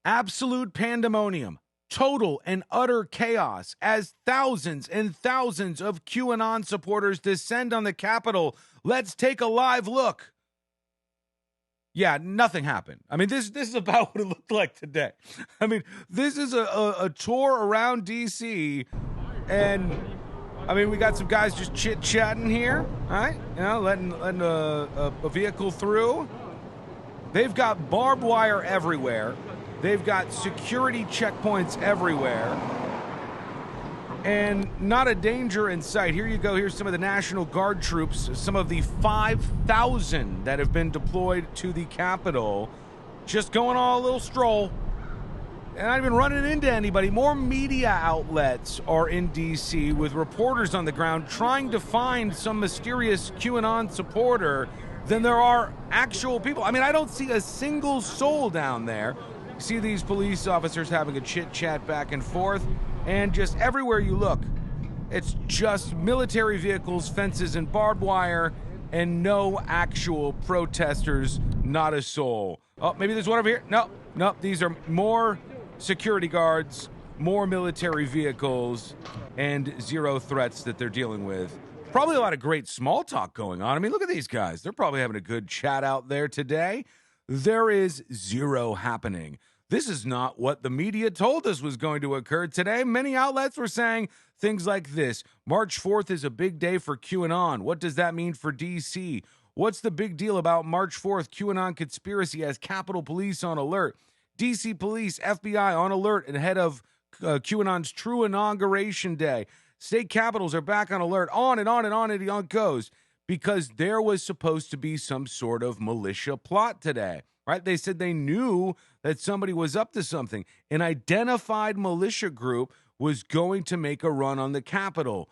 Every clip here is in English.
Absolute pandemonium, total and utter chaos as thousands and thousands of QAnon supporters descend on the Capitol. Let's take a live look. Yeah, nothing happened. I mean, this is about what it looked like today. I mean, this is a tour around D.C., and I mean, we got some guys just chit-chatting here, all right? You know, letting a vehicle through. They've got barbed wire everywhere. They've got security checkpoints everywhere. And not a danger in sight. Here you go. Here's some of the National Guard troops, some of the 5,000 that have been deployed to the Capitol, just going on a little stroll. And not even running into anybody. More media outlets are in D.C. with reporters on the ground trying to find some mysterious QAnon supporter than there are actual people. I mean, I don't see a single soul down there. You see these police officers having a chit-chat back and forth, and just everywhere you look, it's just military vehicles, fences, and barbed wire, and no actual protesters, not a soul. Oh, maybe there's one over here. No, these are more security guards, more military vehicles, and zero threats that they're dealing with. Probably a lot of great small talk going on. I mean, look at these guys. They're probably having a good chat out there today. There is zero happening. This is not what the media told us was going to occur today. Many outlets were saying things like this. March 4th is a big day for QAnon. What does that mean for D.C.? What's the big deal about March 4th? QAnon conspiracy has Capitol Police on alert. D.C. Police, FBI on alert ahead of QAnon's true inauguration day. State capitals are back on alert. On and on and on it goes. Because there was supposed to be some sort of militia plot today. Right? They said they knew that somebody was up to something. An identified militia group was going to make a run on the Capitol.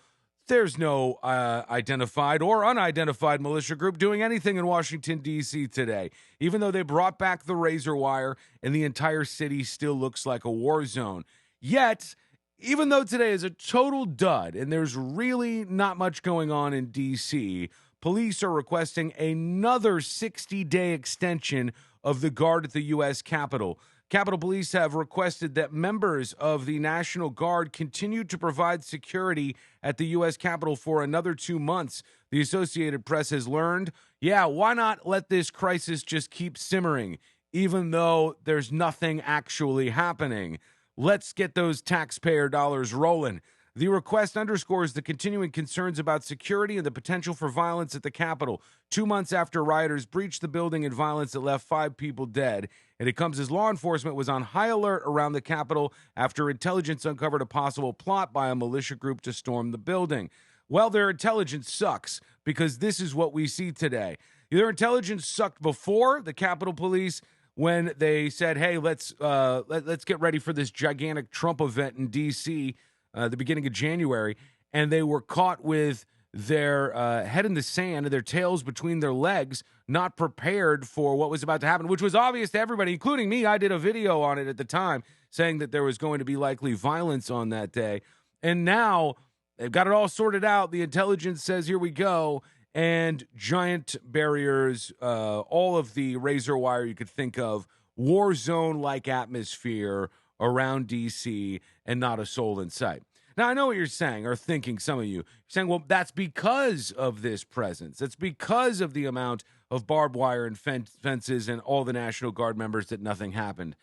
There's no identified or unidentified militia group doing anything in Washington, D.C. today, even though they brought back the razor wire and the entire city still looks like a war zone. Yet, even though today is a total dud and there's really not much going on in D.C., police are requesting another 60-day extension of the guard at the U.S. Capitol. Capitol Police have requested that members of the National Guard continue to provide security at the U.S. Capitol for another 2 months. The Associated Press has learned, why not let this crisis just keep simmering, even though there's nothing actually happening? Let's get those taxpayer dollars rolling. The request underscores the continuing concerns about security and the potential for violence at the Capitol, 2 months after rioters breached the building in violence that left 5 people dead. And it comes as law enforcement was on high alert around the Capitol after intelligence uncovered a possible plot by a militia group to storm the building. Well, their intelligence sucks, because this is what we see today. Their intelligence sucked before the Capitol Police when they said, hey, let's get ready for this gigantic Trump event in D.C., the beginning of January, and they were caught with their head in the sand and their tails between their legs, not prepared for what was about to happen, which was obvious to everybody, including me. I did a video on it at the time saying that there was going to be likely violence on that day. And now they've got it all sorted out. The intelligence says, here we go. And giant barriers, all of the razor wire you could think of, war zone-like atmosphere around D.C., and not a soul in sight. Now, I know what you're saying, or thinking, some of you. You're saying, well, that's because of this presence. It's because of the amount of barbed wire and fences and all the National Guard members that nothing happened.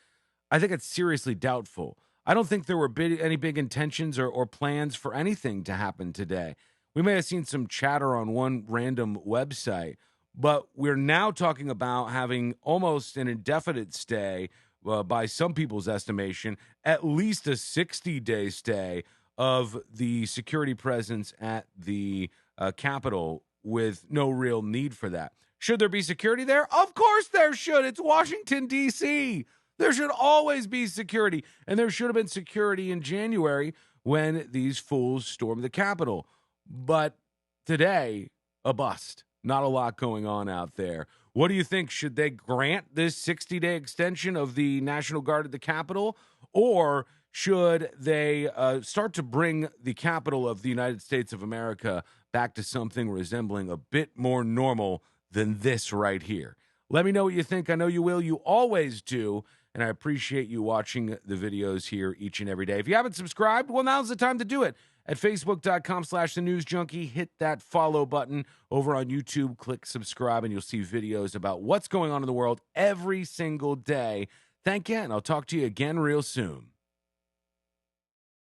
I think it's seriously doubtful. I don't think there were any big intentions or plans for anything to happen today. We may have seen some chatter on one random website, but we're now talking about having almost an indefinite stay, by some people's estimation, at least a 60-day stay of the security presence at the Capitol with no real need for that. Should there be security there? Of course there should. It's Washington, D.C. There should always be security. And there should have been security in January when these fools stormed the Capitol. But today, a bust. Not a lot going on out there. What do you think? Should they grant this 60-day extension of the National Guard at the Capitol? Or should they start to bring the capital of the United States of America back to something resembling a bit more normal than this right here? Let me know what you think. I know you will. You always do. and I appreciate you watching the videos here each and every day. If you haven't subscribed, well, now's the time to do it. At facebook.com/thenewsjunkie, hit that follow button. Over on YouTube, click subscribe, and you'll see videos about what's going on in the world every single day. Thank you, and I'll talk to you again real soon.